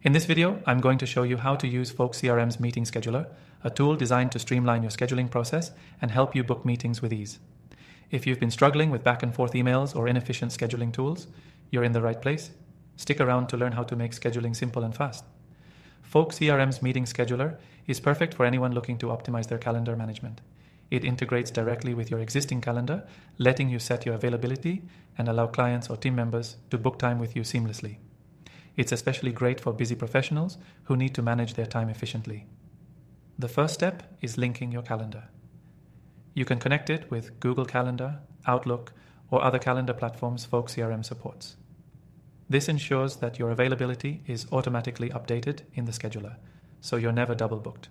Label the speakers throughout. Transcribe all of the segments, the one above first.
Speaker 1: In this video, I'm going to show you how to use Folk CRM's Meeting Scheduler, a tool designed to streamline your scheduling process and help you book meetings with ease. If you've been struggling with back and forth emails or inefficient scheduling tools, you're in the right place. Stick around to learn how to make scheduling simple and fast. Folk CRM's Meeting Scheduler is perfect for anyone looking to optimize their calendar management. It integrates directly with your existing calendar, letting you set your availability and allow clients or team members to book time with you seamlessly. It's especially great for busy professionals who need to manage their time efficiently. The first step is linking your calendar. You can connect it with Google Calendar, Outlook, or other calendar platforms Folk CRM supports. This ensures that your availability is automatically updated in the scheduler, so you're never double booked.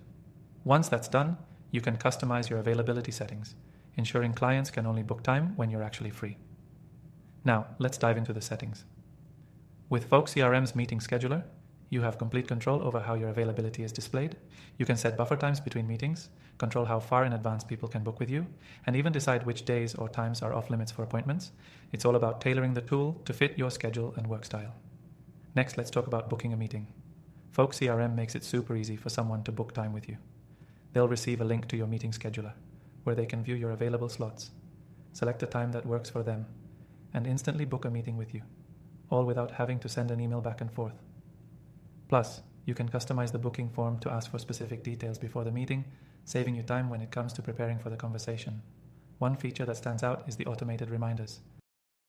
Speaker 1: Once that's done, you can customize your availability settings, ensuring clients can only book time when you're actually free. Now, let's dive into the settings. With Folk CRM's Meeting Scheduler, you have complete control over how your availability is displayed. You can set buffer times between meetings, control how far in advance people can book with you, and even decide which days or times are off limits for appointments. It's all about tailoring the tool to fit your schedule and work style. Next, let's talk about booking a meeting. Folk CRM makes it super easy for someone to book time with you. They'll receive a link to your meeting scheduler, where they can view your available slots, select a time that works for them, and instantly book a meeting with you, all without having to send an email back and forth. Plus, you can customize the booking form to ask for specific details before the meeting, saving you time when it comes to preparing for the conversation. One feature that stands out is the automated reminders.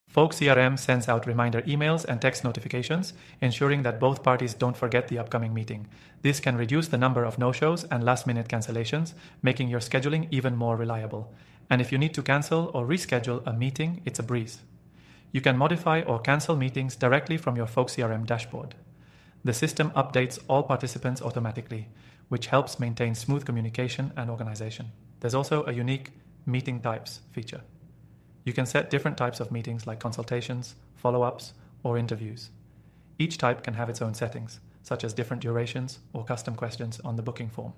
Speaker 1: Folk CRM sends out reminder emails and text notifications, ensuring that both parties don't forget the upcoming meeting. This can reduce the number of no-shows and last-minute cancellations, making your scheduling even more reliable. And if you need to cancel or reschedule a meeting, it's a breeze. You can modify or cancel meetings directly from your Folk CRM dashboard. The system updates all participants automatically, which helps maintain smooth communication and organization. There's also a unique meeting types feature. You can set different types of meetings like consultations, follow-ups, or interviews. Each type can have its own settings, such as different durations or custom questions on the booking form.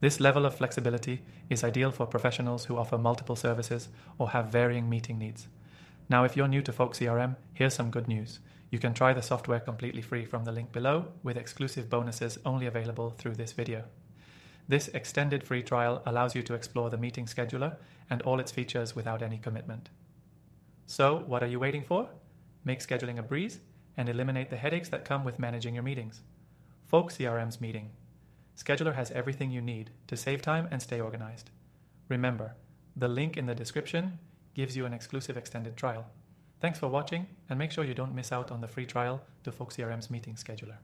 Speaker 1: This level of flexibility is ideal for professionals who offer multiple services or have varying meeting needs. Now, if you're new to Folk CRM, here's some good news. You can try the software completely free from the link below, with exclusive bonuses only available through this video. This extended free trial allows you to explore the meeting scheduler and all its features without any commitment. So, what are you waiting for? Make scheduling a breeze and eliminate the headaches that come with managing your meetings. Folk CRM's Meeting Scheduler has everything you need to save time and stay organized. Remember, the link in the description gives you an exclusive extended trial. Thanks for watching, and make sure you don't miss out on the free trial to Folk CRM's Meeting Scheduler.